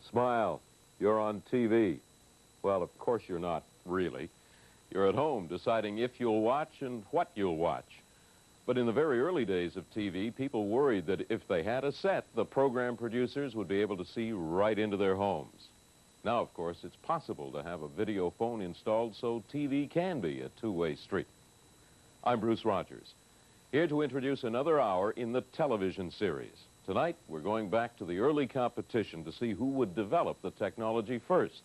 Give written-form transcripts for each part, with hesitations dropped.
Smile. You're on TV. Well, of course you're not, really. You're at home deciding if you'll watch and what you'll watch. But in the very early days of TV, people worried that if they had a set, the program producers would be able to see right into their homes. Now, of course, it's possible to have a video phone installed so TV can be a two-way street. I'm Bruce Rogers, here to introduce another hour in the television series. Tonight, we're going back to the early competition to see who would develop the technology first.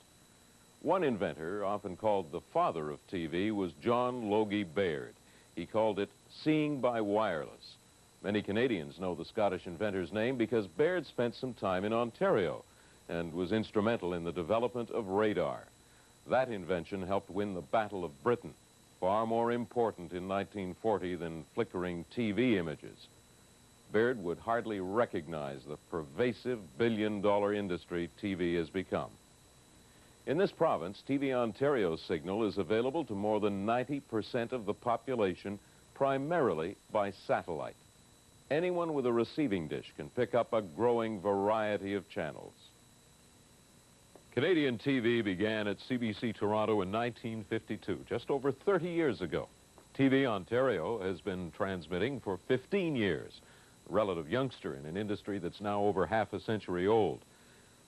One inventor, often called the father of TV, was John Logie Baird. He called it seeing by wireless. Many Canadians know the Scottish inventor's name because Baird spent some time in Ontario and was instrumental in the development of radar. That invention helped win the Battle of Britain, far more important in 1940 than flickering TV images. Baird would hardly recognize the pervasive billion-dollar industry TV has become. In this province, TV Ontario's signal is available to more than 90% of the population, primarily by satellite. Anyone with a receiving dish can pick up a growing variety of channels. Canadian TV began at CBC Toronto in 1952, just over 30 years ago. TV Ontario has been transmitting for 15 years, a relative youngster in an industry that's now over half a century old.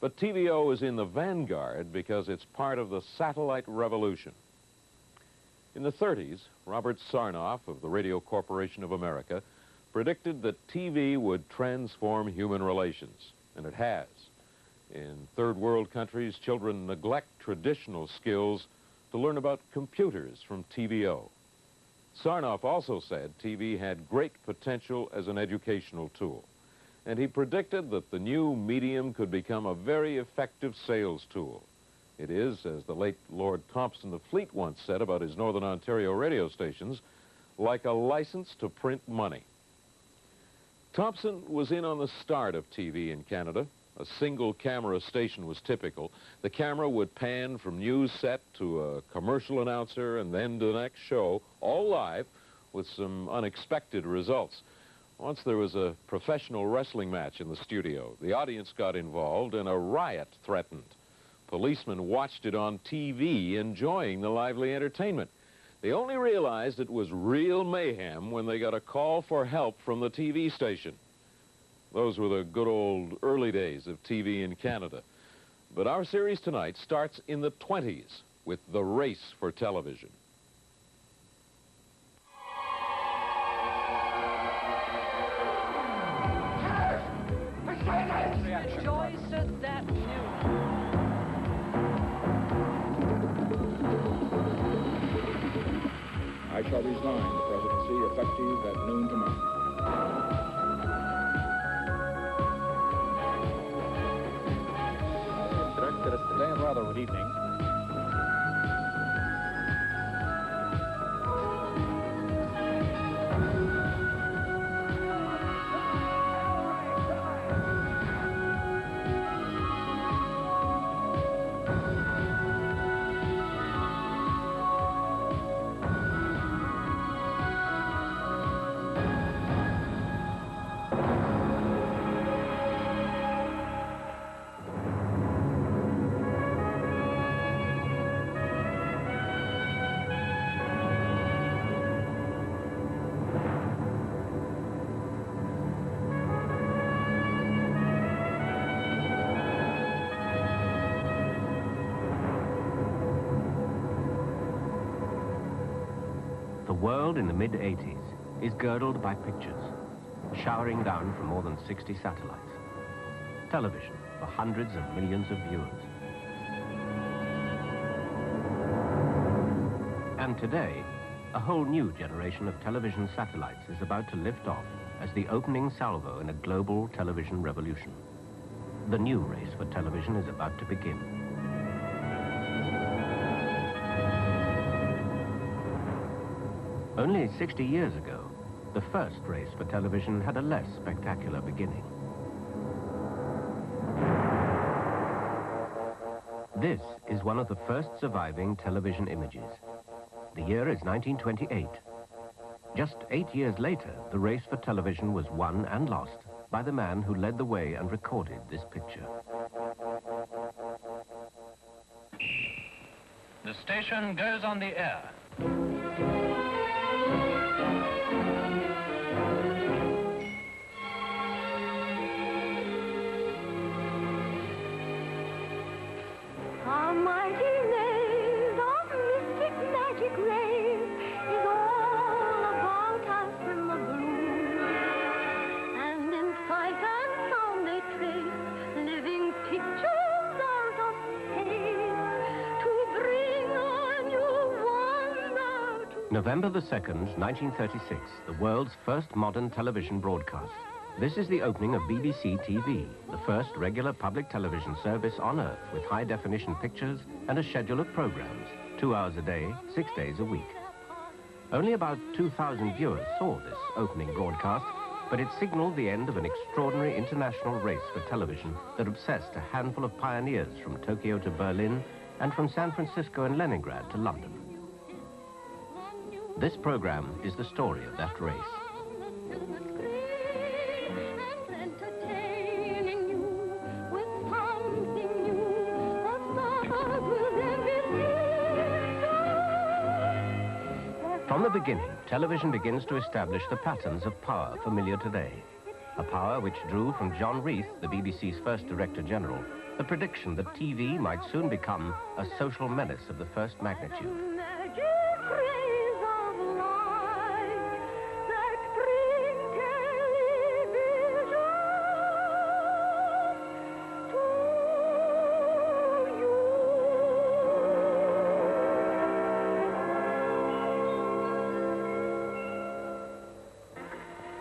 But TVO is in the vanguard because it's part of the satellite revolution. In the 30s, Robert Sarnoff of the Radio Corporation of America predicted that TV would transform human relations, and it has. In third world countries, children neglect traditional skills to learn about computers from TVO. Sarnoff also said TV had great potential as an educational tool, and he predicted that the new medium could become a very effective sales tool. It is, as the late Lord Thompson of Fleet once said about his Northern Ontario radio stations, like a license to print money. Thompson was in on the start of TV in Canada. A single-camera station was typical. The camera would pan from news set to a commercial announcer and then to the next show, all live, with some unexpected results. Once there was a professional wrestling match in the studio. The audience got involved and a riot threatened. Policemen watched it on TV, enjoying the lively entertainment. They only realized it was real mayhem when they got a call for help from the TV station. Those were the good old early days of TV in Canada. But our series tonight starts in the 20s with the race for television. Rejoice at that news. I shall resign the presidency effective at noon tomorrow. Today and rather good evening. The world in the mid-80s is girdled by pictures, showering down from more than 60 satellites. Television for hundreds of millions of viewers. And today, a whole new generation of television satellites is about to lift off as the opening salvo in a global television revolution. The new race for television is about to begin. Only 60 years ago, the first race for television had a less spectacular beginning. This is one of the first surviving television images. The year is 1928. Just 8 years later, the race for television was won and lost by the man who led the way and recorded this picture. Invention goes on the air. A mighty maze of mystic magic rays is all about us in the blue. And in sight and sound they trace living pictures out of space to bring a new wonder to... November the 2nd, 1936, the world's first modern television broadcast. This is the opening of BBC TV, the first regular public television service on Earth with high-definition pictures and a schedule of programs, 2 hours a day, 6 days a week. Only about 2,000 viewers saw this opening broadcast, but it signaled the end of an extraordinary international race for television that obsessed a handful of pioneers from Tokyo to Berlin and from San Francisco and Leningrad to London. This program is the story of that race. From the beginning, television begins to establish the patterns of power familiar today. A power which drew from John Reith, the BBC's first Director General, the prediction that TV might soon become a social menace of the first magnitude.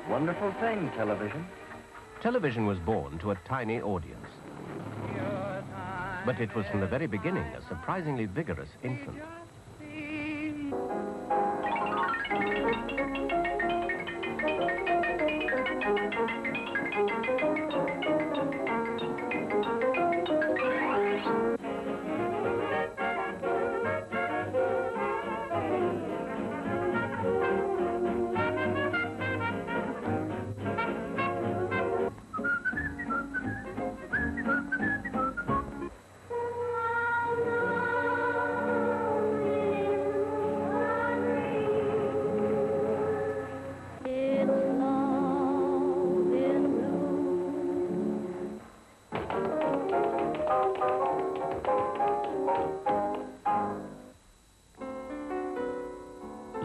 Wonderful thing, television. Television was born to a tiny audience. But it was from the very beginning a surprisingly vigorous infant.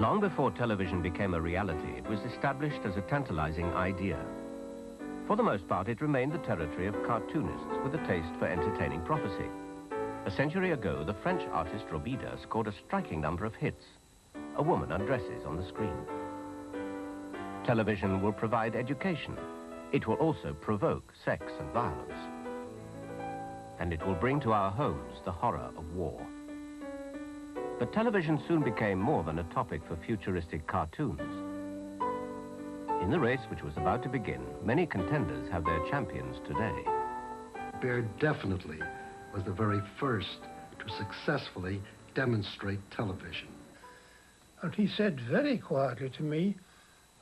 Long before television became a reality, it was established as a tantalizing idea. For the most part, it remained the territory of cartoonists with a taste for entertaining prophecy. A century ago, the French artist Robida scored a striking number of hits. A woman undresses on the screen. Television will provide education. It will also provoke sex and violence. And it will bring to our homes the horror of war. But television soon became more than a topic for futuristic cartoons. In the race which was about to begin, many contenders have their champions today. Baird definitely was the very first to successfully demonstrate television. And he said very quietly to me,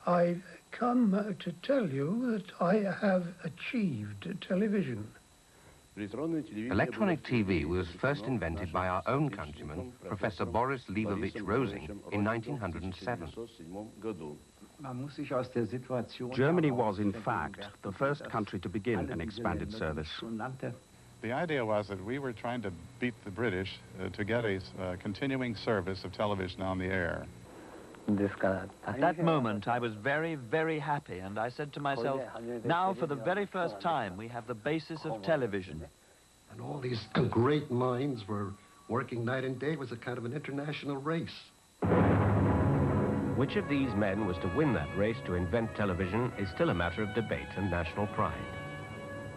"I've come to tell you that I have achieved television." Electronic TV was first invented by our own countryman, Professor Boris Leibovich Rosing, in 1907. Germany was, in fact, the first country to begin an expanded service. The idea was that we were trying to beat the British to get a continuing service of television on the air. At that moment, I was very, very happy, and I said to myself, now for the very first time, we have the basis of television. And all these great minds were working night and day. It was a kind of an international race. Which of these men was to win that race to invent television is still a matter of debate and national pride.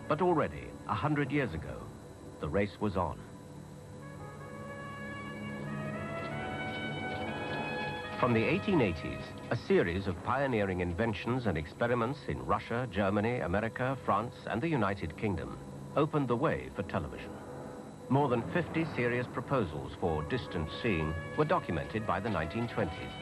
But already, 100 years ago, the race was on. From the 1880s, a series of pioneering inventions and experiments in Russia, Germany, America, France, and the United Kingdom opened the way for television. More than 50 serious proposals for distance seeing were documented by the 1920s.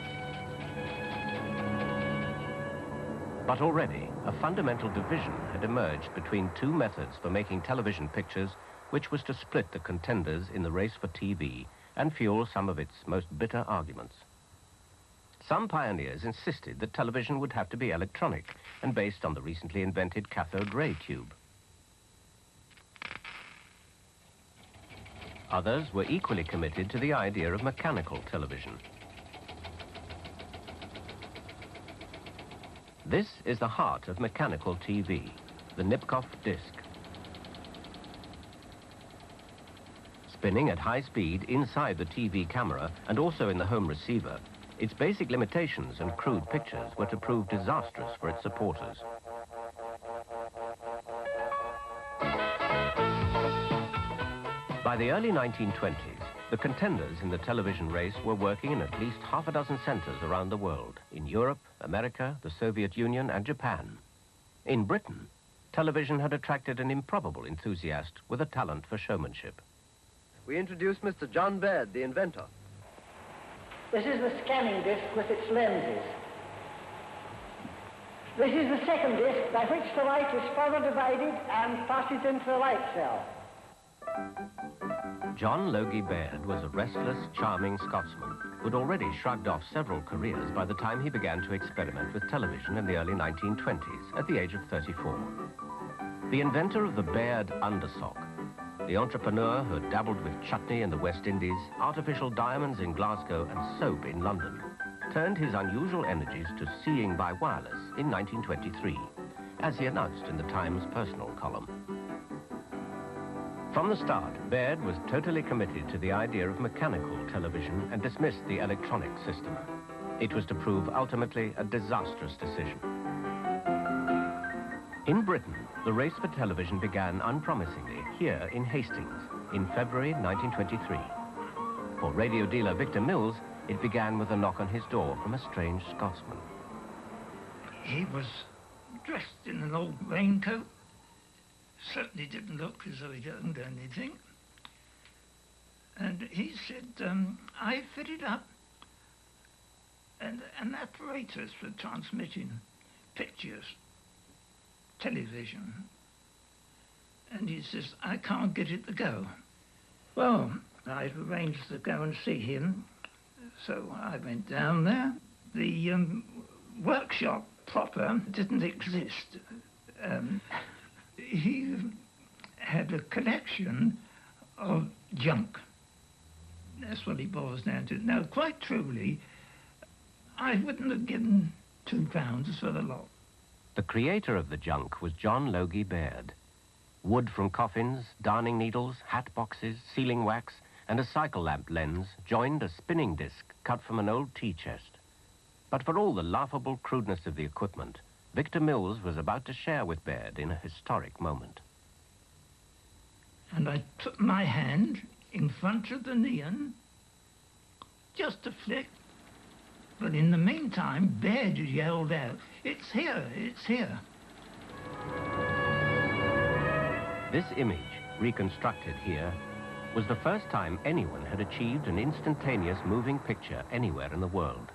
But already, a fundamental division had emerged between two methods for making television pictures, which was to split the contenders in the race for TV and fuel some of its most bitter arguments. Some pioneers insisted that television would have to be electronic and based on the recently invented cathode ray tube. Others were equally committed to the idea of mechanical television. This is the heart of mechanical TV, the Nipkow disc. Spinning at high speed inside the TV camera and also in the home receiver, its basic limitations and crude pictures were to prove disastrous for its supporters. By the early 1920s, the contenders in the television race were working in at least half a dozen centers around the world, in Europe, America, the Soviet Union, and Japan. In Britain, television had attracted an improbable enthusiast with a talent for showmanship. We introduce Mr. John Baird, the inventor. This is the scanning disc with its lenses. This is the second disc by which the light is further divided and passes into the light cell. John Logie Baird was a restless, charming Scotsman who'd already shrugged off several careers by the time he began to experiment with television in the early 1920s at the age of 34. The inventor of the Baird undersock, the entrepreneur who had dabbled with chutney in the West Indies, artificial diamonds in Glasgow, and soap in London, turned his unusual energies to seeing by wireless in 1923, as he announced in the Times personal column. From the start, Baird was totally committed to the idea of mechanical television and dismissed the electronic system. It was to prove ultimately a disastrous decision. In Britain, the race for television began unpromisingly here in Hastings in February 1923. For radio dealer Victor Mills, it began with a knock on his door from a strange Scotsman. He was dressed in an old raincoat. Certainly didn't look as though he'd owned anything. And he said, I fitted up an apparatus for transmitting pictures, television. And he says, I can't get it to go. Well, I'd arranged to go and see him, so I went down there. The workshop proper didn't exist. He had a collection of junk. That's what he boils down to. Now, quite truly, I wouldn't have given £2 for the lot. The creator of the junk was John Logie Baird. Wood from coffins, darning needles, hat boxes, sealing wax, and a cycle lamp lens joined a spinning disc cut from an old tea chest. But for all the laughable crudeness of the equipment, Victor Mills was about to share with Baird in a historic moment. And I put my hand in front of the neon, just a flick. But in the meantime, Baird yelled out, "It's here, it's here." This image, reconstructed here, was the first time anyone had achieved an instantaneous moving picture anywhere in the world.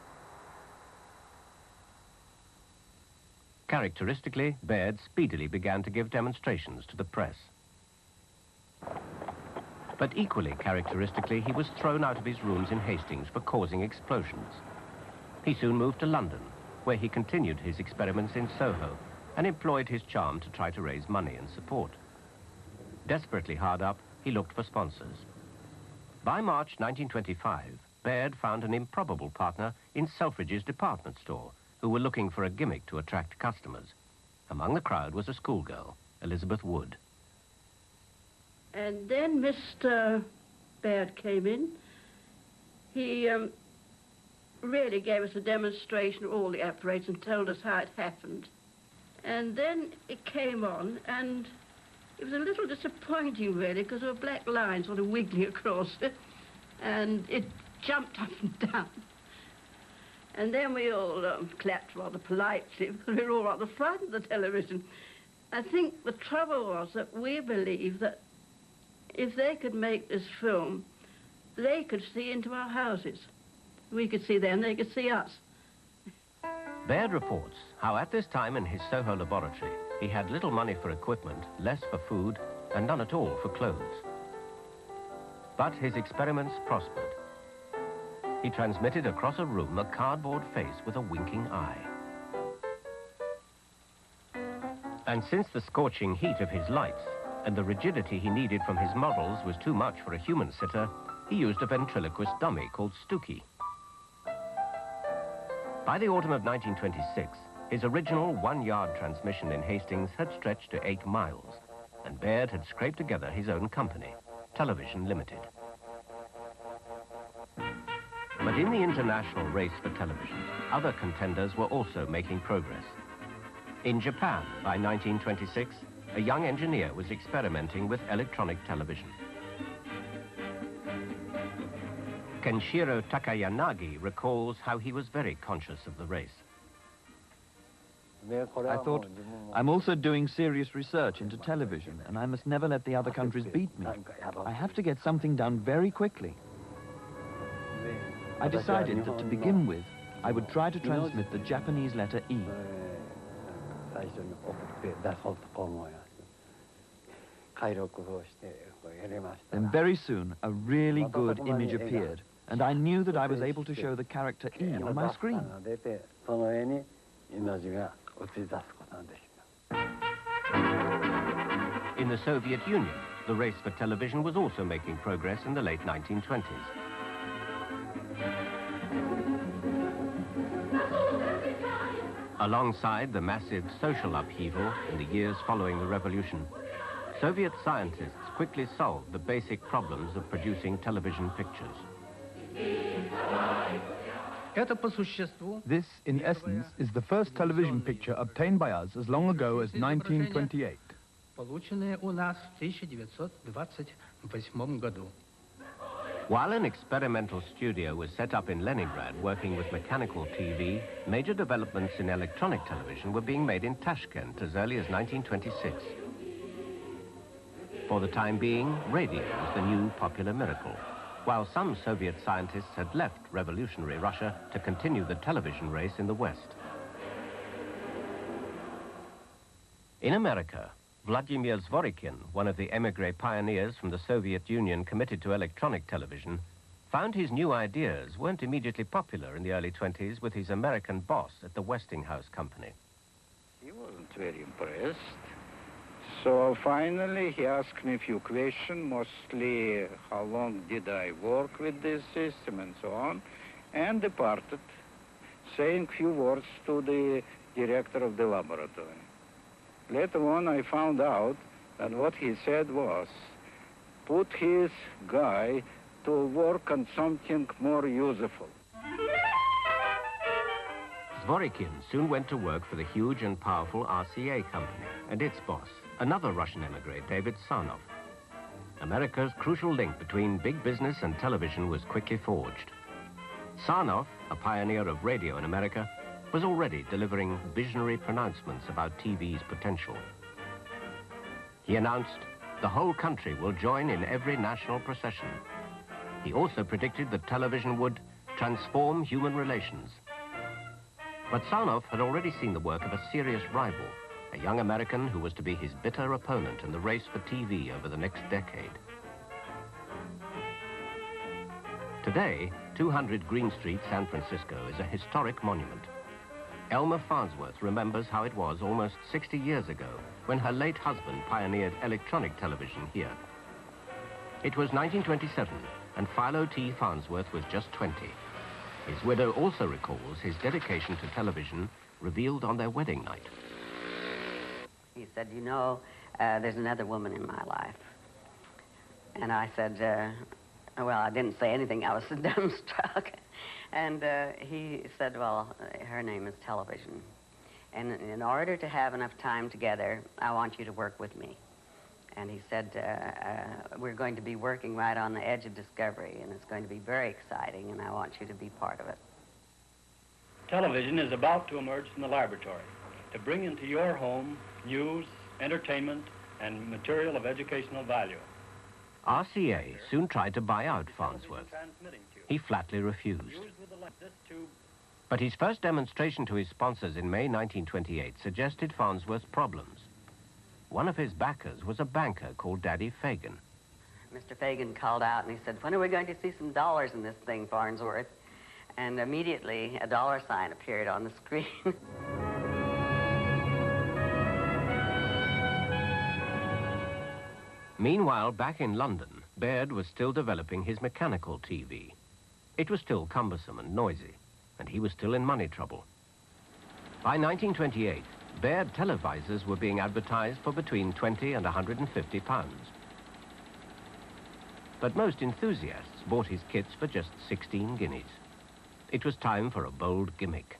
Characteristically, Baird speedily began to give demonstrations to the press. But equally characteristically, he was thrown out of his rooms in Hastings for causing explosions. He soon moved to London, where he continued his experiments in Soho and employed his charm to try to raise money and support. Desperately hard up, he looked for sponsors. By March 1925, Baird found an improbable partner in Selfridge's department store, who were looking for a gimmick to attract customers. Among the crowd was a schoolgirl, Elizabeth Wood. And then Mr. Baird came in. He really gave us a demonstration of all the apparatus and told us how it happened. And then it came on, and it was a little disappointing, really, because there were black lines sort of wiggling across it, and it jumped up and down. And then we all clapped rather politely, because we were all rather frightened of the television. I think the trouble was that we believed that if they could make this film, they could see into our houses. We could see them, they could see us. Baird reports how at this time in his Soho laboratory, he had little money for equipment, less for food, and none at all for clothes. But his experiments prospered. He transmitted across a room a cardboard face with a winking eye. And since the scorching heat of his lights and the rigidity he needed from his models was too much for a human sitter, he used a ventriloquist dummy called Stooky. By the autumn of 1926, his original one-yard transmission in Hastings had stretched to 8 miles, and Baird had scraped together his own company, Television Limited. But in the international race for television, other contenders were also making progress. In Japan, by 1926, a young engineer was experimenting with electronic television. Kenshiro Takayanagi recalls how he was very conscious of the race. I thought, I'm also doing serious research into television, and I must never let the other countries beat me. I have to get something done very quickly. I decided that to begin with, I would try to transmit the Japanese letter E. Then very soon, a really good image appeared, and I knew that I was able to show the character E on my screen. In the Soviet Union, the race for television was also making progress in the late 1920s. Alongside the massive social upheaval in the years following the revolution, Soviet scientists quickly solved the basic problems of producing television pictures. This, in essence, is the first television picture obtained by us as long ago as 1928. While an experimental studio was set up in Leningrad working with mechanical TV, major developments in electronic television were being made in Tashkent as early as 1926. For the time being, radio was the new popular miracle, while some Soviet scientists had left revolutionary Russia to continue the television race in the West. In America, Vladimir Zworykin, one of the emigre pioneers from the Soviet Union committed to electronic television, found his new ideas weren't immediately popular in the early 20s with his American boss at the Westinghouse Company. He wasn't very impressed. So finally he asked me a few questions, mostly how long did I work with this system and so on, and departed, saying a few words to the director of the laboratory. Later on, I found out that what he said was, put his guy to work on something more useful. Zworykin soon went to work for the huge and powerful RCA company and its boss, another Russian emigre, David Sarnoff. America's crucial link between big business and television was quickly forged. Sarnoff, a pioneer of radio in America, was already delivering visionary pronouncements about TV's potential. He announced, the whole country will join in every national procession. He also predicted that television would transform human relations. But Sarnoff had already seen the work of a serious rival, a young American who was to be his bitter opponent in the race for TV over the next decade. Today, 200 Green Street, San Francisco, is a historic monument. Elmer Farnsworth remembers how it was almost 60 years ago when her late husband pioneered electronic television here. It was 1927, and Philo T. Farnsworth was just 20. His widow also recalls his dedication to television revealed on their wedding night. He said, you know, there's another woman in my life. And I said, well, I didn't say anything. I was dumbstruck. And he said, well, her name is television. And in order to have enough time together, I want you to work with me. And he said, we're going to be working right on the edge of discovery, and it's going to be very exciting, and I want you to be part of it. Television is about to emerge from the laboratory to bring into your home news, entertainment, and material of educational value. RCA soon tried to buy out Farnsworth. He flatly refused. But his first demonstration to his sponsors in May 1928 suggested Farnsworth's problems. One of his backers was a banker called Daddy Fagan. Mr. Fagan called out and he said, when are we going to see some dollars in this thing, Farnsworth? And immediately a dollar sign appeared on the screen. Meanwhile, back in London, Baird was still developing his mechanical TV. It was still cumbersome and noisy, and he was still in money trouble. By 1928, Baird televisors were being advertised for between 20 and 150 pounds. But most enthusiasts bought his kits for just 16 guineas. It was time for a bold gimmick.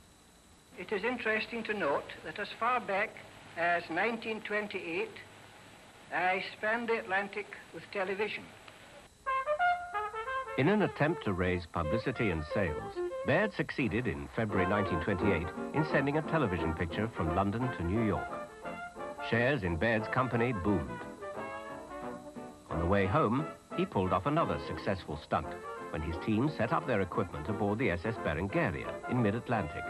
It is interesting to note that as far back as 1928, I spanned the Atlantic with television. In an attempt to raise publicity and sales, Baird succeeded in February 1928 in sending a television picture from London to New York. Shares in Baird's company boomed. On the way home, he pulled off another successful stunt when his team set up their equipment aboard the SS Berengaria in mid-Atlantic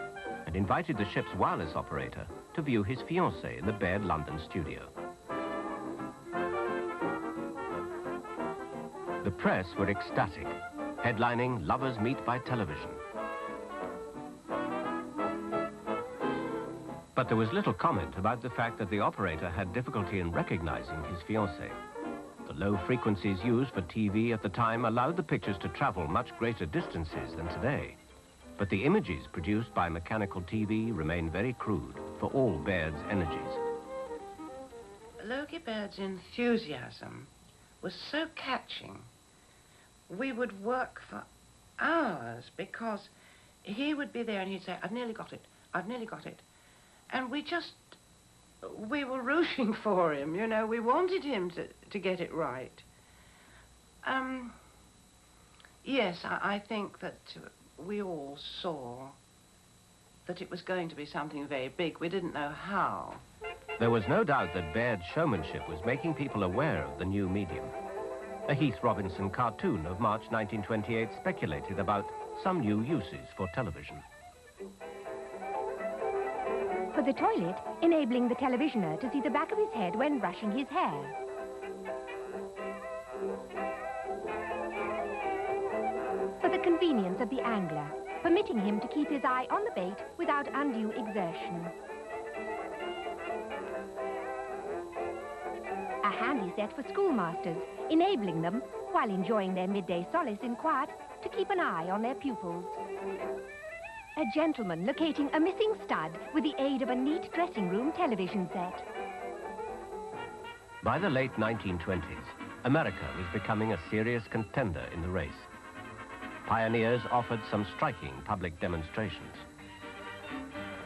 and invited the ship's wireless operator to view his fiancée in the Baird London studio. The press were ecstatic, headlining Lovers Meet by Television. But there was little comment about the fact that the operator had difficulty in recognizing his fiancée. The low frequencies used for TV at the time allowed the pictures to travel much greater distances than today. But the images produced by mechanical TV remain very crude for all Baird's energies. Logie Baird's enthusiasm was so catching. We would work for hours because he would be there and he'd say, I've nearly got it, I've nearly got it. And we were rooting for him, you know, we wanted him to get it right. Yes, I think that we all saw that it was going to be something very big. We didn't know how. There was no doubt that Baird's showmanship was making people aware of the new medium. A Heath Robinson cartoon of March 1928 speculated about some new uses for television. For the toilet, enabling the televisioner to see the back of his head when brushing his hair. For the convenience of the angler, permitting him to keep his eye on the bait without undue exertion. A handy set for schoolmasters, enabling them, while enjoying their midday solace in quiet, to keep an eye on their pupils. A gentleman locating a missing stud with the aid of a neat dressing room television set. By the late 1920s, America was becoming a serious contender in the race. Pioneers offered some striking public demonstrations.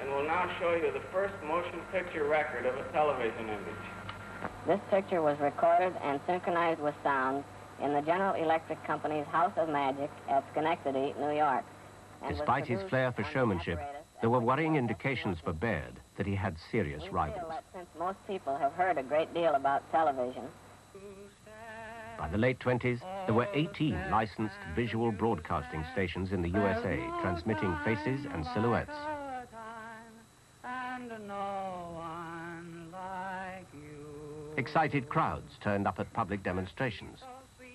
And we'll now show you the first motion picture record of a television image. This picture was recorded and synchronized with sound in the General Electric Company's House of Magic at Schenectady, New York. Despite his flair for showmanship, there were worrying indications for Baird that he had serious rivals. Since most people have heard a great deal about television. By the late 20s, there were 18 licensed visual broadcasting stations in the USA transmitting faces and silhouettes. Excited crowds turned up at public demonstrations.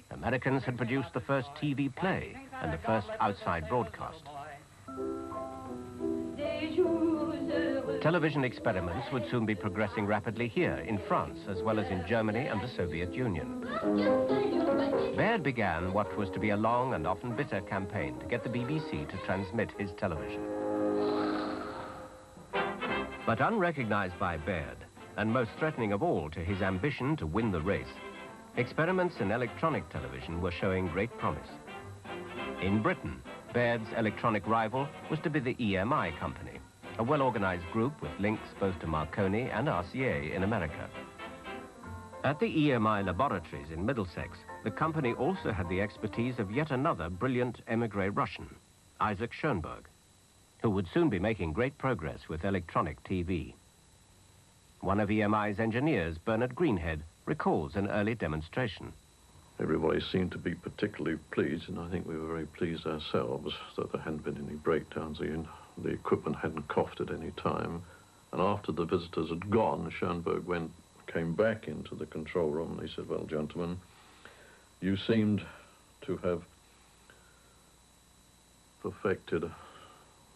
Americans had produced the first TV play and the first outside broadcast. Television experiments would soon be progressing rapidly here in France, as well as in Germany and the Soviet Union. Baird began what was to be a long and often bitter campaign to get the BBC to transmit his television. But unrecognized by Baird, and most threatening of all to his ambition to win the race, experiments in electronic television were showing great promise. In Britain, Baird's electronic rival was to be the EMI company, a well-organized group with links both to Marconi and RCA in America. At the EMI laboratories in Middlesex, the company also had the expertise of yet another brilliant émigré Russian, Isaac Schoenberg, who would soon be making great progress with electronic TV. One of EMI's engineers, Bernard Greenhead, recalls an early demonstration. Everybody seemed to be particularly pleased, and I think we were very pleased ourselves that there hadn't been any breakdowns. The equipment hadn't coughed at any time. And after the visitors had gone, Schoenberg came back into the control room and he said, well, gentlemen, You seemed to have perfected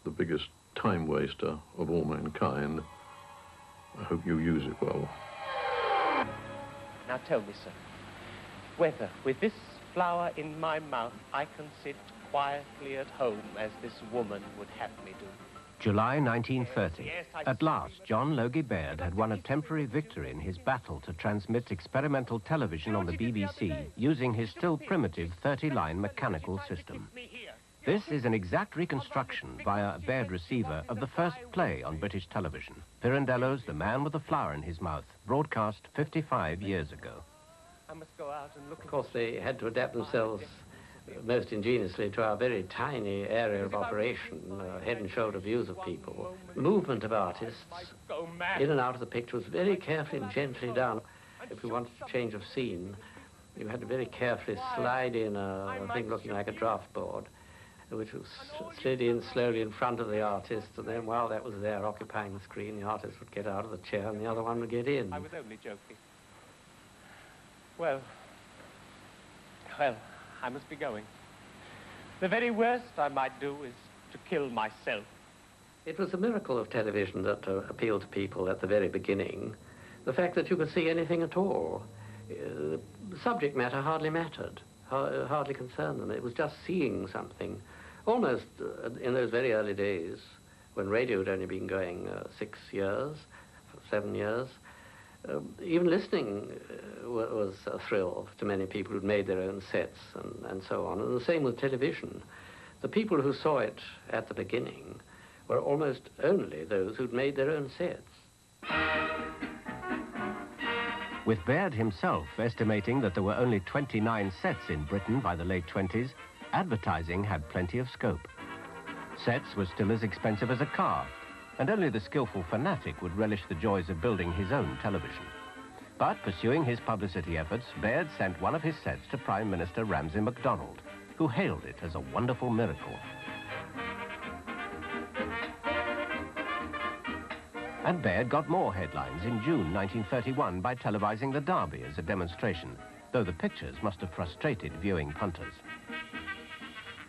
the biggest time waster of all mankind. I hope you use it well. Now tell me, sir, whether with this flower in my mouth I can sit quietly at home as this woman would have me do. July 1930. At last, John Logie Baird had won a temporary victory in his battle to transmit experimental television on the BBC using his still primitive 30-line mechanical system. This is an exact reconstruction via a Baird receiver of the first play on British television, Pirandello's The Man with the Flower in His Mouth, broadcast 55 years ago. I must go out and look. Of course, they had to adapt themselves most ingeniously to our very tiny area of operation, head and shoulder views of people. Movement of artists in and out of the picture was very carefully and gently done. If we wanted a change of scene, you had to very carefully slide in a thing looking like a draft board, which was slid in slowly in front of the artist, and then while that was there occupying the screen, the artist would get out of the chair and the other one would get in. I was only joking. Well, I must be going. The very worst I might do is to kill myself. It was a miracle of television that appealed to people at the very beginning. The fact that you could see anything at all. The subject matter hardly mattered, hardly concerned them. It was just seeing something. Almost in those very early days, when radio had only been going 6 years, 7 years, even listening was a thrill to many people who'd made their own sets and so on. And the same with television. The people who saw it at the beginning were almost only those who'd made their own sets. With Baird himself estimating that there were only 29 sets in Britain by the late 20s, advertising had plenty of scope. Sets were still as expensive as a car, and only the skillful fanatic would relish the joys of building his own television. But pursuing his publicity efforts, Baird sent one of his sets to Prime Minister Ramsay MacDonald, who hailed it as a wonderful miracle. And Baird got more headlines in June 1931 by televising the Derby as a demonstration, though the pictures must have frustrated viewing punters.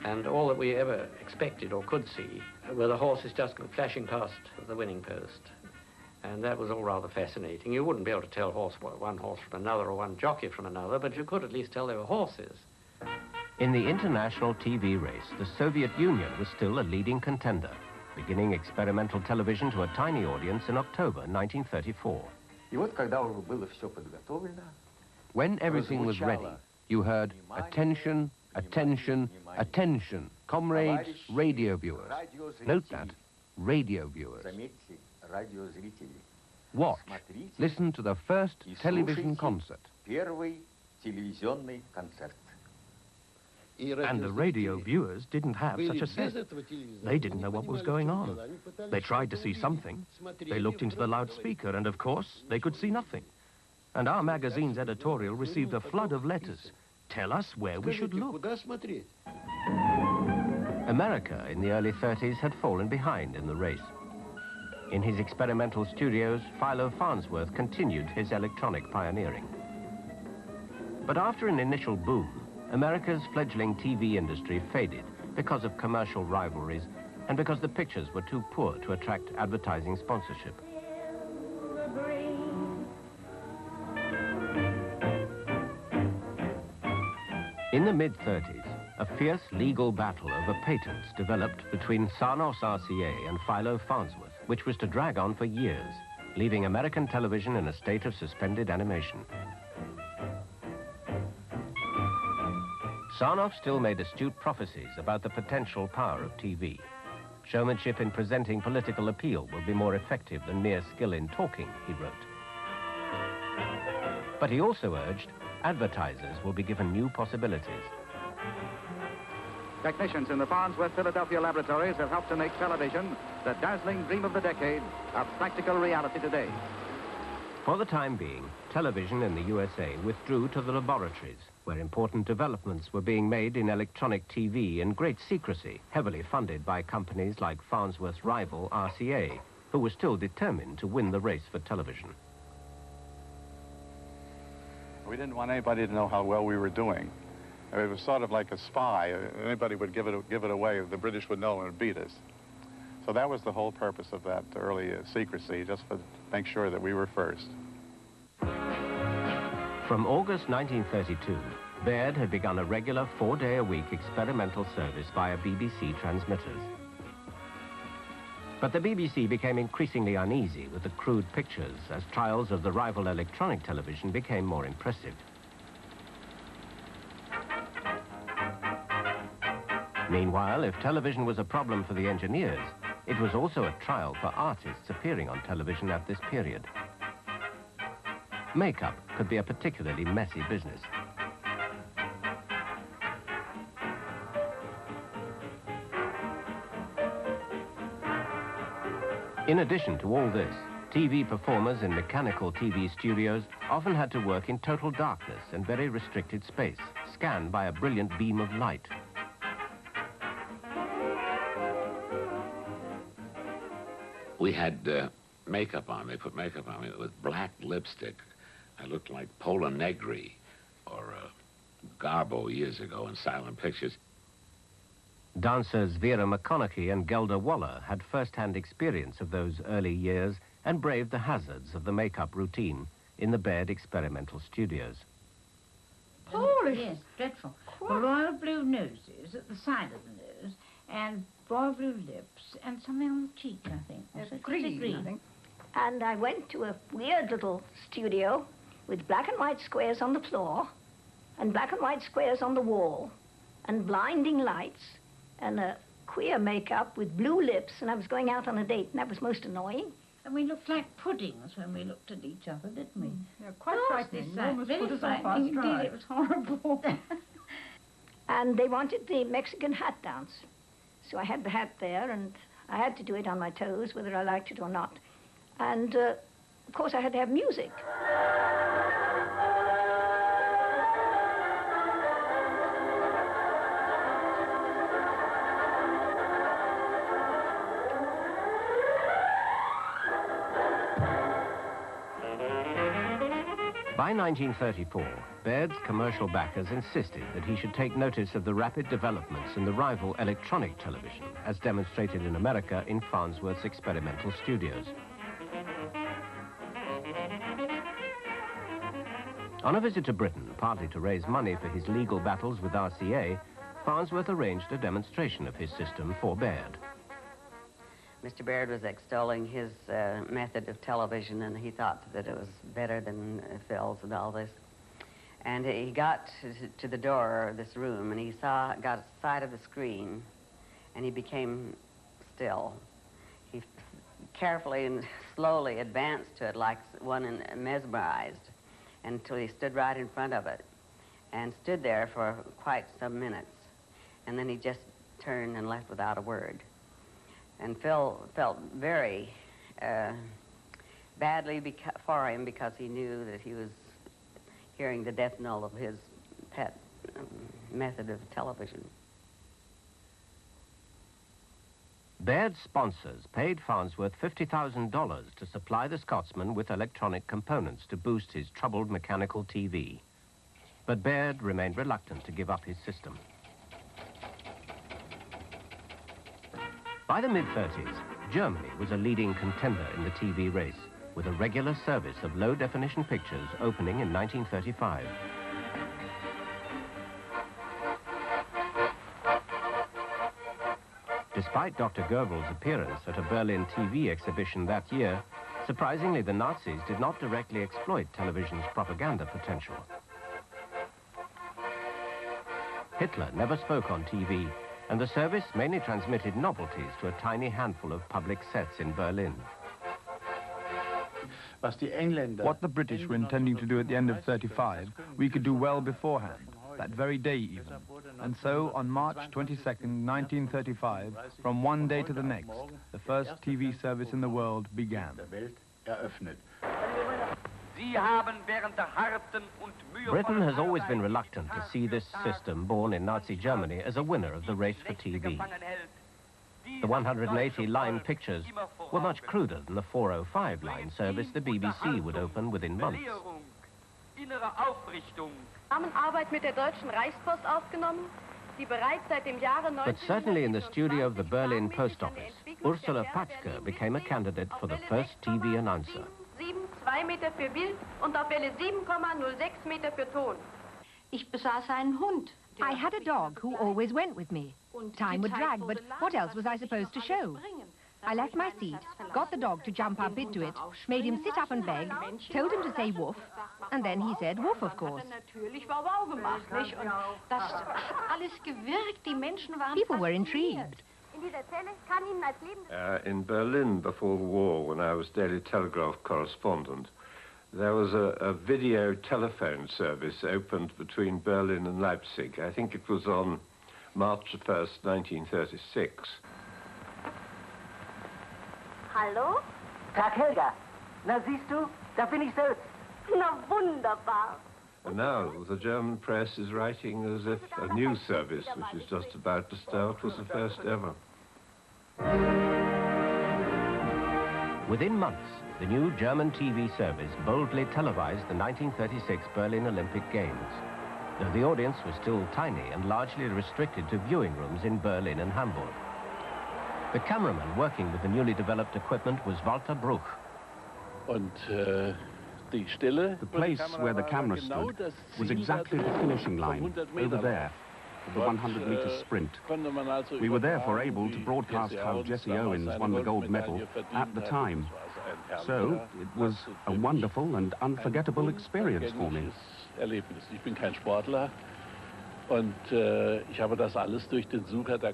And all that we ever expected or could see were the horses just flashing past the winning post. And that was all rather fascinating. You wouldn't be able to tell one horse from another or one jockey from another, but you could at least tell they were horses. In the international TV race, the Soviet Union was still a leading contender, beginning experimental television to a tiny audience in October 1934. When everything was ready, you heard, "Attention, attention, attention, comrades, radio viewers." Note that, radio viewers. Watch, listen to the first television concert. And the radio viewers didn't have such a set. They didn't know what was going on. They tried to see something. They looked into the loudspeaker, and of course, they could see nothing. And our magazine's editorial received a flood of letters. Tell us where we should look. America in the early 30s had fallen behind in the race. In his experimental studios, Philo Farnsworth continued his electronic pioneering. But after an initial boom, America's fledgling TV industry faded because of commercial rivalries and because the pictures were too poor to attract advertising sponsorship. In the mid-30s, a fierce legal battle over patents developed between Sarnoff's RCA and Philo Farnsworth, which was to drag on for years, leaving American television in a state of suspended animation. Sarnoff still made astute prophecies about the potential power of TV. Showmanship in presenting political appeal will be more effective than mere skill in talking, he wrote. But he also urged advertisers will be given new possibilities. Technicians in the Farnsworth Philadelphia laboratories have helped to make television the dazzling dream of the decade, a practical reality today. For the time being, television in the USA withdrew to the laboratories, where important developments were being made in electronic TV in great secrecy, heavily funded by companies like Farnsworth's rival RCA, who was still determined to win the race for television. We didn't want anybody to know how well we were doing. It was sort of like a spy. Anybody would give it away, the British would know and would beat us. So that was the whole purpose of that early secrecy, just to make sure that we were first. From August 1932, Baird had begun a regular 4-day-a-week experimental service via BBC transmitters. But the BBC became increasingly uneasy with the crude pictures as trials of the rival electronic television became more impressive. Meanwhile, if television was a problem for the engineers, it was also a trial for artists appearing on television at this period. Makeup could be a particularly messy business. In addition to all this, TV performers in mechanical TV studios often had to work in total darkness and very restricted space, scanned by a brilliant beam of light. We had makeup on. They put makeup on me with black lipstick. I looked like Pola Negri or Garbo years ago in silent pictures. Dancers Vera McConaughey and Gelda Waller had first-hand experience of those early years and braved the hazards of the makeup routine in the Baird experimental studios. Polish. Yes, dreadful. Royal blue noses at the side of the nose, and royal blue lips, and something on the cheek, I think. Green, I think. And I went to a weird little studio with black and white squares on the floor, and black and white squares on the wall, and blinding lights, and a queer makeup with blue lips, and I was going out on a date, and that was most annoying. And we looked like puddings when we looked at each other, didn't we? Yeah, quite frightening. Very frightening indeed. It was horrible. And they wanted the Mexican hat dance. So I had the hat there, and I had to do it on my toes, whether I liked it or not. And, of course, I had to have music. By 1934, Baird's commercial backers insisted that he should take notice of the rapid developments in the rival electronic television, as demonstrated in America in Farnsworth's experimental studios. On a visit to Britain, partly to raise money for his legal battles with RCA, Farnsworth arranged a demonstration of his system for Baird. Mr. Baird was extolling his method of television, and he thought that it was better than Phil's and all this. And he got to the door of this room, and he got a sight of the screen, and he became still. He carefully and slowly advanced to it like one mesmerized until he stood right in front of it and stood there for quite some minutes. And then he just turned and left without a word. And Phil felt very badly for him because he knew that he was hearing the death knell of his pet method of television. Baird's sponsors paid Farnsworth $50,000 to supply the Scotsman with electronic components to boost his troubled mechanical TV. But Baird remained reluctant to give up his system. By the mid-30s, Germany was a leading contender in the TV race, with a regular service of low-definition pictures opening in 1935. Despite Dr. Goebbels' appearance at a Berlin TV exhibition that year, surprisingly, the Nazis did not directly exploit television's propaganda potential. Hitler never spoke on TV, and the service mainly transmitted novelties to a tiny handful of public sets in Berlin. What the British were intending to do at the end of 35, we could do well beforehand, that very day even. And so, on March 22nd, 1935, from one day to the next, the first TV service in the world began. Britain has always been reluctant to see this system born in Nazi Germany as a winner of the race for TV. The 180-line pictures were much cruder than the 405-line service the BBC would open within months. And the service mainly transmitted novelties to a tiny handful of public sets in Berlin. What the British were intending to do at the end of 35, we could do well beforehand, that very day even. And so, on March 22nd, 1935, from one day to the next, the first TV service in the world began. Britain has always been reluctant to see this system born in Nazi Germany as a winner of the race for TV. The 180-line pictures were much cruder than the 405-line service the BBC would open within months. innere Aufrichtung. Zusammenarbeit mit der Deutschen Reichspost aufgenommen, die bereits seit dem Jahre But certainly in the studio of the Berlin Post Office, Ursula Patschke became a candidate for the first TV announcer. 2 Meter für Bild und auf Welle 7,06 Meter für Ton. Ich besaß einen Hund. I had a dog who always went with me. Time would drag, but what else was I supposed to show? I left my seat, got the dog to jump up into it, made him sit up and beg, told him to say woof, and then he said woof, of course. People were intrigued. In Berlin before the war, when I was Daily Telegraph correspondent, there was a video telephone service opened between Berlin and Leipzig. I think it was on March 1st, 1936. Hallo? Tag, Helga. Na, siehst du, da bin ich selbst. Na, wunderbar. And now the German press is writing as if a new service, which is just about to start, was the first ever. Within months, the new German TV service boldly televised the 1936 Berlin Olympic Games, though the audience was still tiny and largely restricted to viewing rooms in Berlin and Hamburg. The cameraman working with the newly developed equipment was Walter Bruch. The place where the camera stood was exactly the finishing line, over there, of the 100-meter sprint. We were therefore able to broadcast how Jesse Owens won the gold medal at the time. So it was a wonderful and unforgettable experience for me.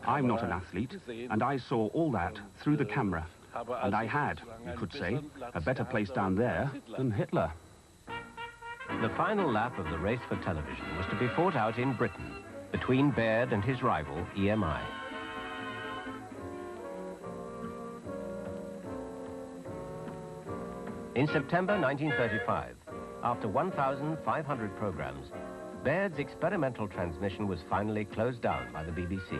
I'm not an athlete, and I saw all that through the camera. And I had, you could say, a better place down there than Hitler. The final lap of the race for television was to be fought out in Britain, between Baird and his rival, EMI. In September 1935, after 1,500 programs, Baird's experimental transmission was finally closed down by the BBC.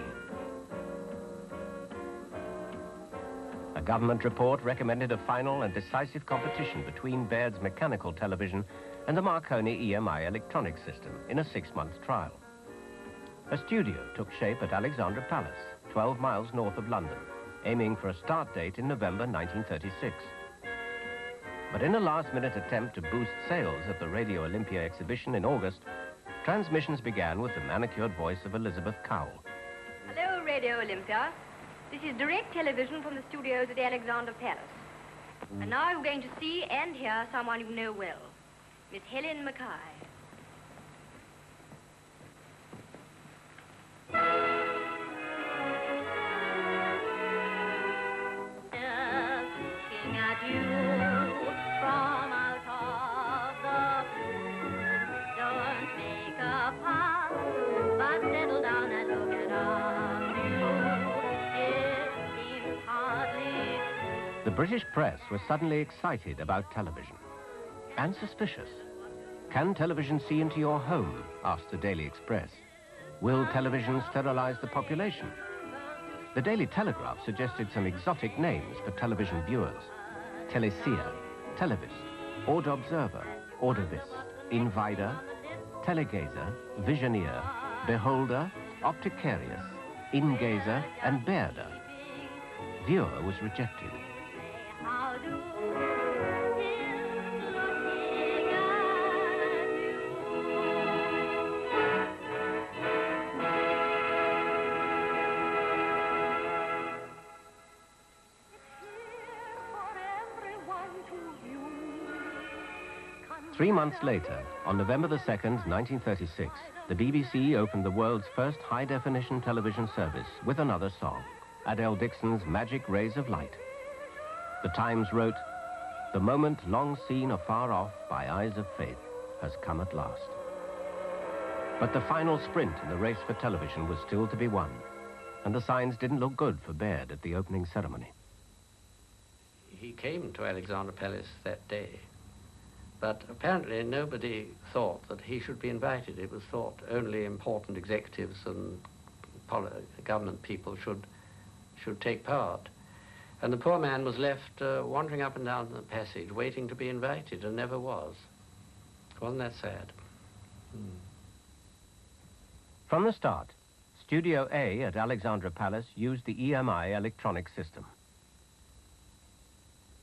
A government report recommended a final and decisive competition between Baird's mechanical television and the Marconi EMI electronic system in a 6-month trial. A studio took shape at Alexandra Palace, 12 miles north of London, aiming for a start date in November 1936. But in a last-minute attempt to boost sales at the Radio Olympia exhibition in August, transmissions began with the manicured voice of Elizabeth Cowell. Hello, Radio Olympia. This is direct television from the studios at the Alexandra Palace. And now we're going to see and hear someone you know well, Miss Helen Mackay. Looking at you from out of the blue. Don't make a fuss, but settle down and look at us. It seems hardly. The British press was suddenly excited about television and suspicious. Can television see into your home? Asked the Daily Express. Will television sterilize the population? The Daily Telegraph suggested some exotic names for television viewers. Teleseer, Televis, Ord Observer, Ordovis, Invider, Telegazer, Visioneer, Beholder, Opticarius, Ingazer, and Bairder. Viewer was rejected. 3 months later, on November the 2nd, 1936, the BBC opened the world's first high-definition television service with another song, Adele Dixon's Magic Rays of Light. The Times wrote, "The moment long seen afar off by eyes of faith has come at last." But the final sprint in the race for television was still to be won, and the signs didn't look good for Baird at the opening ceremony. He came to Alexandra Palace that day, but apparently nobody thought that he should be invited. It was thought only important executives and government people should take part. And the poor man was left wandering up and down the passage, waiting to be invited, and never was. Wasn't that sad? From the start, Studio A at Alexandra Palace used the EMI electronic system.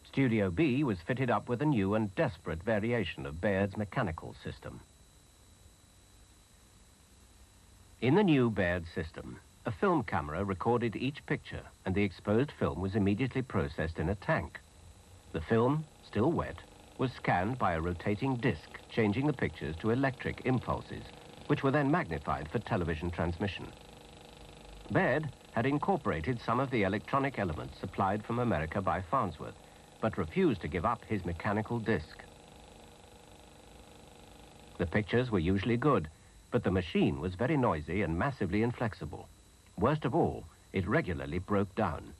Studio B was fitted up with a new and desperate variation of Baird's mechanical system. In the new Baird system, a film camera recorded each picture and the exposed film was immediately processed in a tank. The film, still wet, was scanned by a rotating disc, changing the pictures to electric impulses, which were then magnified for television transmission. Baird had incorporated some of the electronic elements supplied from America by Farnsworth, but refused to give up his mechanical disc. The pictures were usually good, but the machine was very noisy and massively inflexible. Worst of all, it regularly broke down.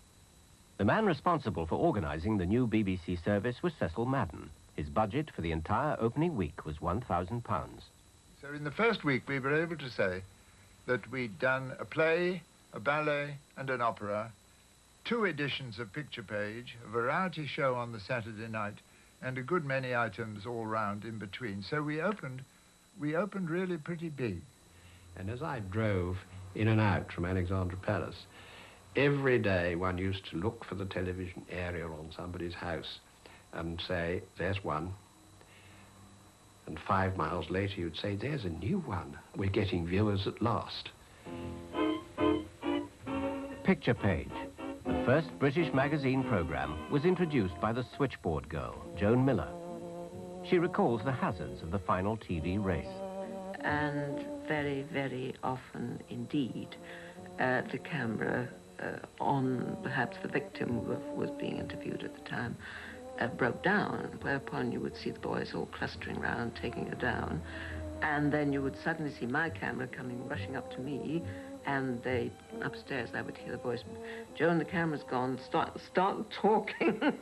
The man responsible for organizing the new BBC service was Cecil Madden. His budget for the entire opening week was £1,000. So in the first week, we were able to say that we'd done a play, a ballet, and an opera, 2 editions of Picture Page, a variety show on the Saturday night, and a good many items all round in between. So we opened really pretty big. And as I drove in and out from Alexandra Palace, every day one used to look for the television aerial on somebody's house and say, there's one. And 5 miles later you'd say, there's a new one. We're getting viewers at last. Picture Page, the first British magazine program, was introduced by the switchboard girl, Joan Miller. She recalls the hazards of the final TV race. And very, very often indeed, the camera on perhaps the victim who was being interviewed at the time broke down, whereupon you would see the boys all clustering around, taking her down, and then you would suddenly see my camera coming, rushing up to me, and they, upstairs, I would hear the voice, Joan, the camera's gone, start talking.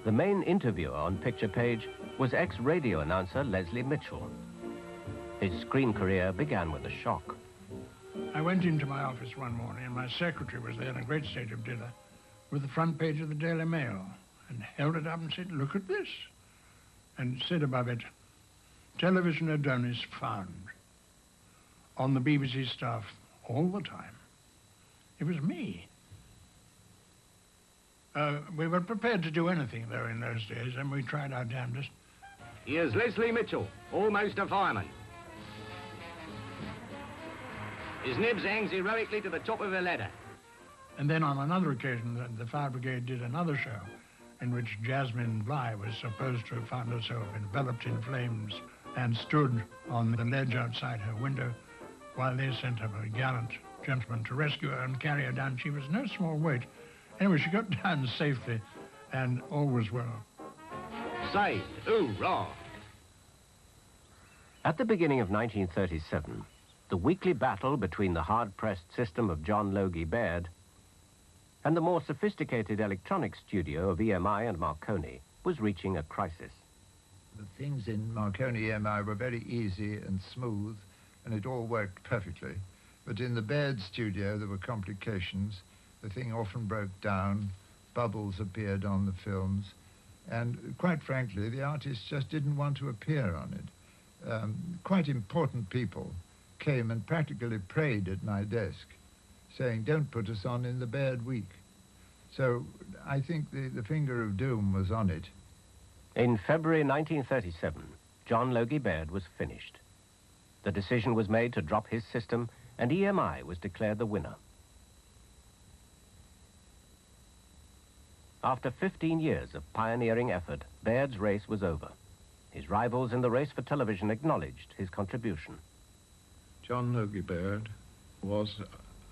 The main interviewer on Picture Page was ex-radio announcer Leslie Mitchell. His screen career began with a shock. I went into my office one morning and my secretary was there in a great state of dinner with the front page of the Daily Mail and held it up and said, look at this. And said above it, television Adonis found on the BBC staff all the time. It was me. We were prepared to do anything, though, in those days, and we tried our damnedest. Here's Leslie Mitchell, almost a fireman. His nibs hangs heroically to the top of a ladder. And then on another occasion, the fire brigade did another show in which Jasmine Bligh was supposed to have found herself enveloped in flames and stood on the ledge outside her window while they sent up a gallant gentleman to rescue her and carry her down. She was no small weight. Anyway, she got down safely, and all was well. Saved, hoorah! At the beginning of 1937, the weekly battle between the hard-pressed system of John Logie Baird and the more sophisticated electronic studio of EMI and Marconi was reaching a crisis. The things in Marconi EMI were very easy and smooth, and it all worked perfectly. But in the Baird studio, there were complications. The thing often broke down, bubbles appeared on the films, and quite frankly, the artists just didn't want to appear on it. Quite important people came and practically prayed at my desk, saying, don't put us on in the Baird week. So I think the finger of doom was on it. In February 1937, John Logie Baird was finished. The decision was made to drop his system, and EMI was declared the winner. After 15 years of pioneering effort, Baird's race was over. His rivals in the race for television acknowledged his contribution. John Logie Baird was,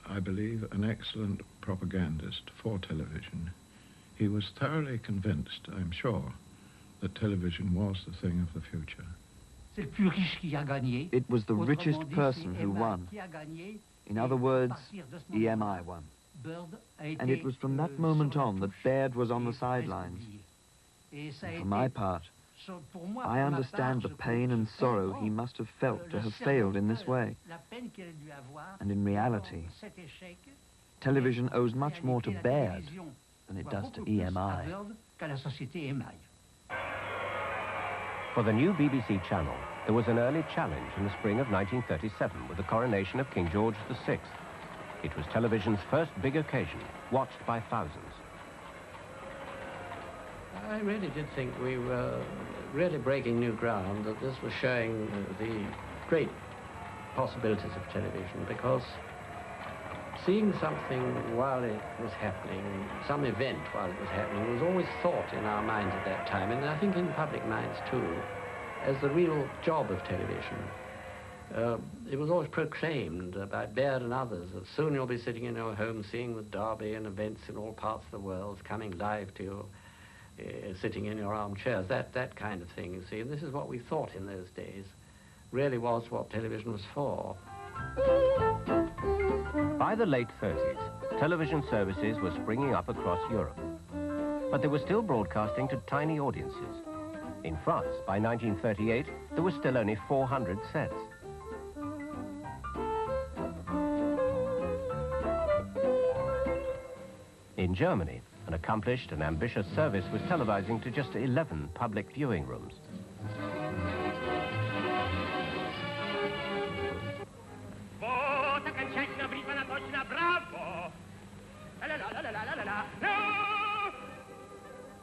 I believe, an excellent propagandist for television. He was thoroughly convinced, I'm sure, that television was the thing of the future. It was the richest person who won. In other words, EMI won. And it was from that moment on that Baird was on the sidelines. And for my part, I understand the pain and sorrow he must have felt to have failed in this way. And in reality, television owes much more to Baird than it does to EMI. For the new BBC channel, there was an early challenge in the spring of 1937 with the coronation of King George VI. It was television's first big occasion, watched by thousands. I really did think we were really breaking new ground, that this was showing the great possibilities of television, because seeing something while it was happening, some event while it was happening, was always thought in our minds at that time, and I think in public minds too, as the real job of television. It was always proclaimed by Baird and others that soon you'll be sitting in your home seeing the derby and events in all parts of the world coming live to you, sitting in your armchairs, that kind of thing, you see. And this is what we thought in those days really was what television was for. By the late 30s, television services were springing up across Europe. But they were still broadcasting to tiny audiences. In France, by 1938, there were still only 400 sets. In Germany, an accomplished and ambitious service was televising to just 11 public viewing rooms.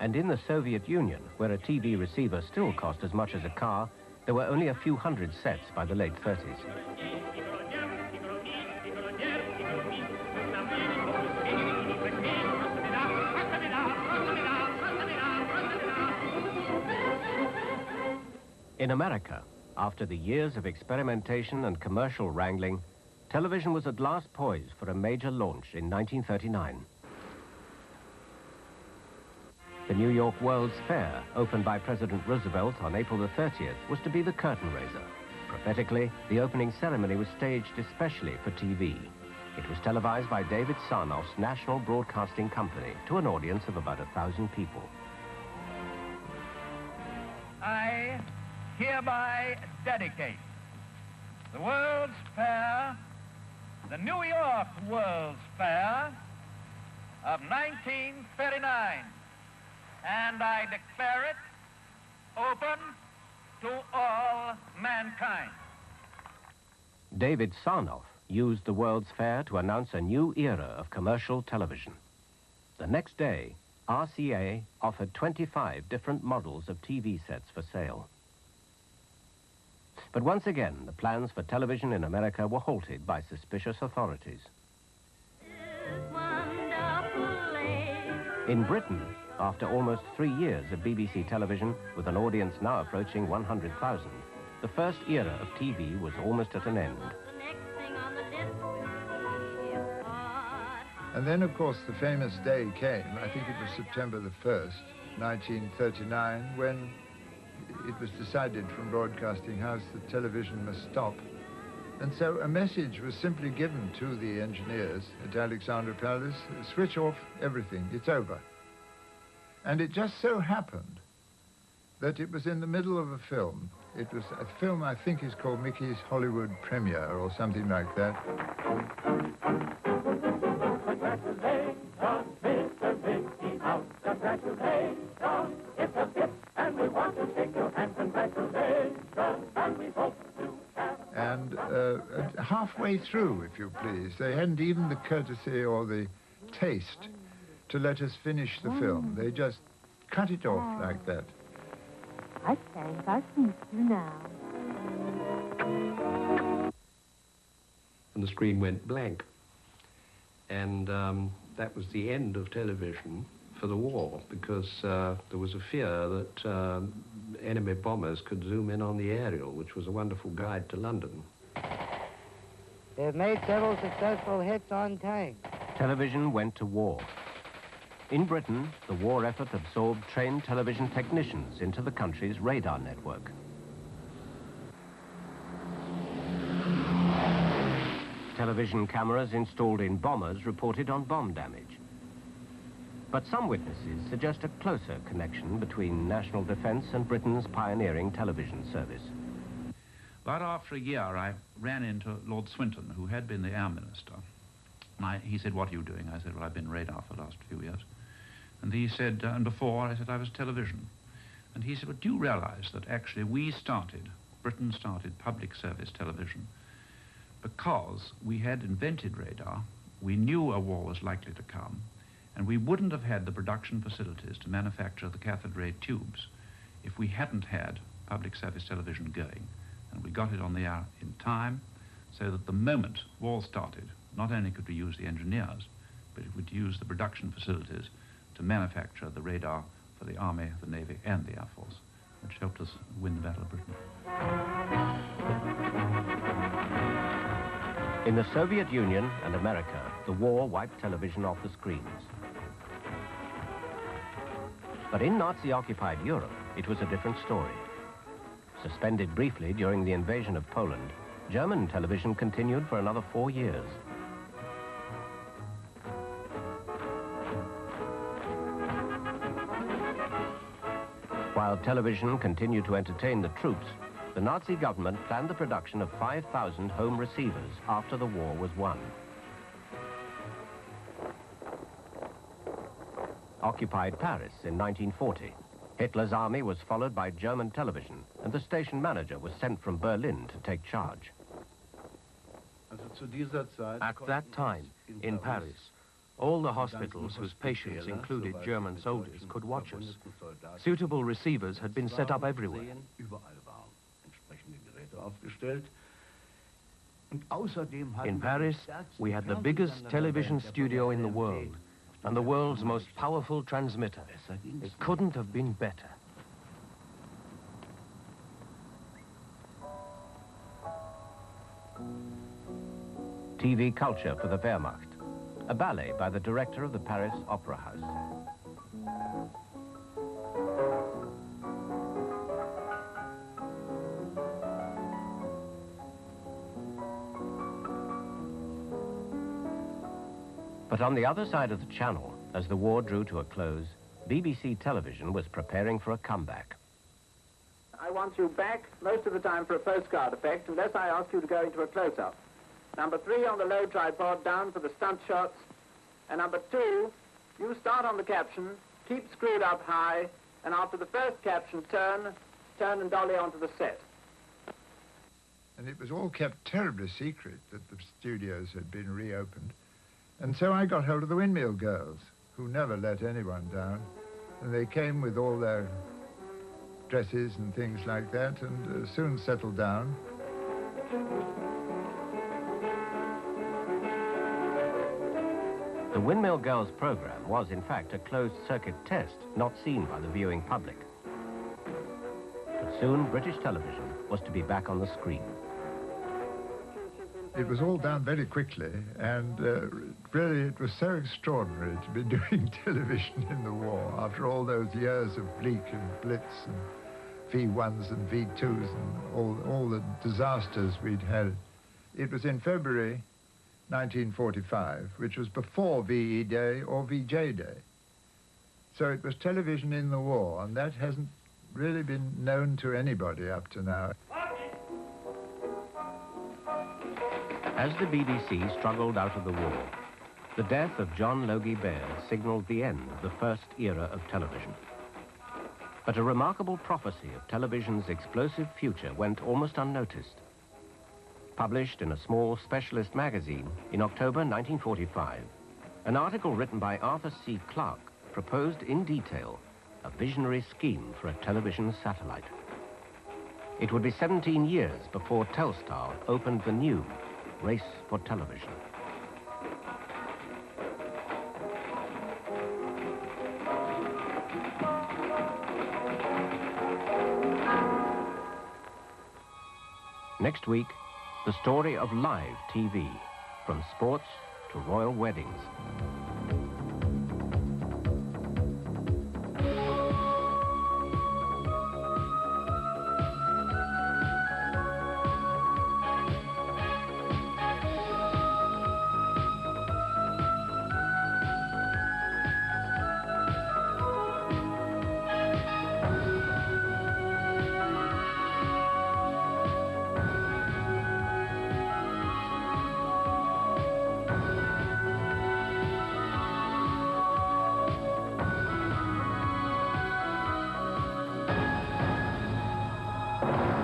And in the Soviet Union, where a TV receiver still cost as much as a car, there were only a few hundred sets by the late 30s. In America, after the years of experimentation and commercial wrangling, television was at last poised for a major launch in 1939. The New York World's Fair, opened by President Roosevelt on April the 30th, was to be the curtain raiser. Prophetically, the opening ceremony was staged especially for TV. It was televised by David Sarnoff's National Broadcasting Company to an audience of about 1,000 people. I hereby dedicate the World's Fair, the New York World's Fair of 1939, and I declare it open to all mankind. David Sarnoff used the World's Fair to announce a new era of commercial television. The next day, RCA offered 25 different models of TV sets for sale. But once again, the plans for television in America were halted by suspicious authorities. In Britain, after almost 3 years of BBC television, with an audience now approaching 100,000, the first era of TV was almost at an end. And then, of course, the famous day came. I think it was September the 1st, 1939, when it was decided from Broadcasting House that television must stop. And so a message was simply given to the engineers at Alexandra Palace: switch off everything, it's over. And it just so happened that it was in the middle of a film. It was a film I think is called Mickey's Hollywood Premiere or something like that. And halfway through, if you please, they hadn't even the courtesy or the taste to let us finish the film. They just cut it off like that. I think I've missed you now. And the screen went blank. And that was the end of television for the war, because there was a fear that enemy bombers could zoom in on the aerial, which was a wonderful guide to London. They've made several successful hits on tanks. Television went to war. In Britain, the war effort absorbed trained television technicians into the country's radar network. Television cameras installed in bombers reported on bomb damage. But some witnesses suggest a closer connection between national defense and Britain's pioneering television service. About after a year, I ran into Lord Swinton, who had been the Air Minister. And he said, "What are you doing?" I said, "Well, I've been radar for the last few years." And he said, "And before?" I said, "I was television." And he said, well, do you realize that actually Britain started public service television because we had invented radar, we knew a war was likely to come, and we wouldn't have had the production facilities to manufacture the cathode ray tubes if we hadn't had public service television going. And we got it on the air in time, so that the moment war started, not only could we use the engineers, but it would use the production facilities to manufacture the radar for the Army, the Navy, and the Air Force, which helped us win the Battle of Britain. In the Soviet Union and America, the war wiped television off the screens. But in Nazi-occupied Europe, it was a different story. Suspended briefly during the invasion of Poland, German television continued for another 4 years. While television continued to entertain the troops, the Nazi government planned the production of 5,000 home receivers after the war was won. Occupied Paris in 1940. Hitler's army was followed by German television, and the station manager was sent from Berlin to take charge. At that time, in Paris, all the hospitals whose patients included German soldiers could watch us. Suitable receivers had been set up everywhere. In Paris, we had the biggest television studio in the world, and the world's most powerful transmitter. It couldn't have been better. TV culture for the Wehrmacht, a ballet by the director of the Paris Opera House. But on the other side of the channel, as the war drew to a close, BBC television was preparing for a comeback. I want you back most of the time for a postcard effect, unless I ask you to go into a close-up. Number 3 on the low tripod, down for the stunt shots. And number 2, you start on the caption, keep screwed up high, and after the first caption, turn and dolly onto the set. And it was all kept terribly secret that the studios had been reopened. And so I got hold of the Windmill Girls, who never let anyone down. And they came with all their dresses and things like that, and soon settled down. The Windmill Girls program was, in fact, a closed-circuit test, not seen by the viewing public. But soon, British television was to be back on the screen. It was all done very quickly, and really it was so extraordinary to be doing television in the war after all those years of Bleak and Blitz and V1s and V2s and all the disasters we'd had. It was in February 1945, which was before VE Day or VJ Day. So it was television in the war, and that hasn't really been known to anybody up to now. As the BBC struggled out of the war, the death of John Logie Baird signaled the end of the first era of television. But a remarkable prophecy of television's explosive future went almost unnoticed. Published in a small specialist magazine in October 1945, an article written by Arthur C. Clarke proposed in detail a visionary scheme for a television satellite. It would be 17 years before Telstar opened the new race for television. Next week, the story of live TV, from sports to royal weddings. Wartime.